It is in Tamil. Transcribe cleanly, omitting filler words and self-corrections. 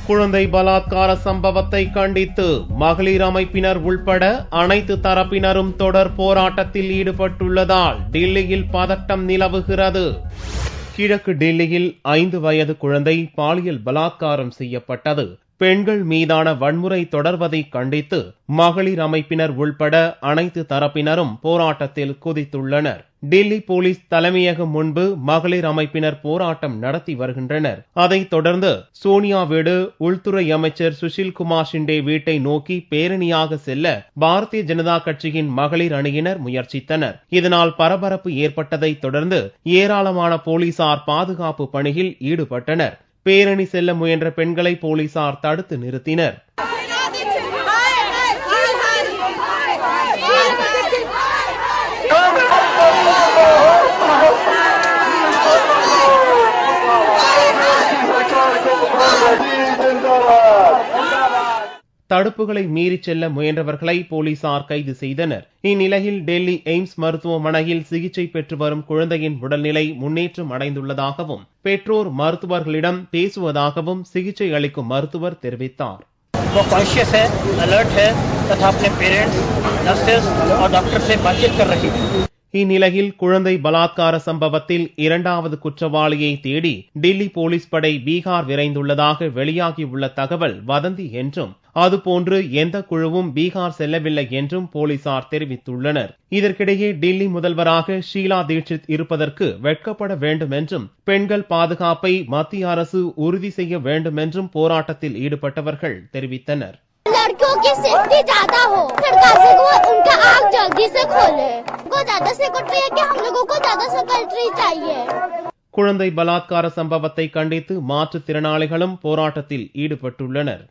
குழந்தை பலாத்கார சம்பவத்தை கண்டித்து மகளிர் அமைப்பினர் உள்பட அனைத்து தரப்பினரும் தொடர் போராட்டத்தில் ஈடுபட்டுள்ளதால் டெல்லியில் பதட்டம் நிலவுகிறது. கிழக்கு டெல்லியில் 5 வயது குழந்தை பாலியல் பலாத்காரம் செய்யப்பட்டது. பெண்கள் மீதான வன்முறை தொடர்வதை கண்டித்து மகளிர் அமைப்பினர் உள்பட அனைத்து தரப்பினரும் போராட்டத்தில் குதித்துள்ளனர். டெல்லி போலீஸ் தலைமையகம் முன்பு மகளிர் அமைப்பினர் போராட்டம் நடத்தி வருகின்றனர். அதைத் தொடர்ந்து சோனியா வீடு, உள்துறை அமைச்சர் சுஷில்குமார் ஷிண்டே வீட்டை நோக்கி பேரணியாக செல்ல பாரதிய ஜனதா கட்சியின் மகளிர் அணியினர் முயற்சித்தனர். இதனால் பரபரப்பு ஏற்பட்டதை தொடர்ந்து ஏராளமான போலீசார் பாதுகாப்பு பணியில் ஈடுபட்டனர். பேரணி செல்ல முயன்ற பெண்களை போலீசார் தடுத்து நிறுத்தினர். தடுப்புகளை மீறி செல்ல முயன்றவர்களை போலீசார் கைது செய்தனர். இந்நிலையில் டெல்லி எய்ம்ஸ் மருத்துவமனையில் சிகிச்சை பெற்று வரும் குழந்தையின் உடல்நிலை முன்னேற்றம் அடைந்துள்ளதாகவும் பெற்றோர் மருத்துவர்களிடம் பேசுவதாகவும் சிகிச்சை அளிக்கும் மருத்துவர் தெரிவித்தார். वो कॉन्शियस है, अलर्ट है तथा अपने पेरेंट्स, नर्सेस और डॉक्टर से बातचीत कर रही है. இந்நிலையில் குழந்தை பலாத்கார சம்பவத்தில் 2வது குற்றவாளியை தேடி டெல்லி போலீஸ் படை பீகார் விரைந்துள்ளதாக வெளியாகியுள்ள தகவல் வதந்தி என்றும், அதுபோன்று எந்த குழுவும் பீகார் செல்லவில்லை என்றும் போலீசார் தெரிவித்துள்ளனர். இதற்கிடையே டெல்லி முதல்வராக ஷீலா தீட்சித் இருப்பதற்கு வெட்கப்பட வேண்டும் என்றும், பெண்கள் பாதுகாப்பை மத்திய அரசு உறுதி செய்ய வேண்டும் என்றும் போராட்டத்தில் ஈடுபட்டவர்கள் தெரிவித்தனர். लड़कियों की सेफ्टी ज्यादा हो, सरकार से वो उनका आग जल्दी से खोले. को ज्यादा सिक्योरिटी है कि हम लोगों को ज्यादा सिक्योरिटी चाहिए. குழந்தை பலாத்கார சம்பவத்தை கண்டித்து மாற்றுத்திறனாளிகளும் போராட்டத்தில் ஈடுபட்டுள்ளனர்.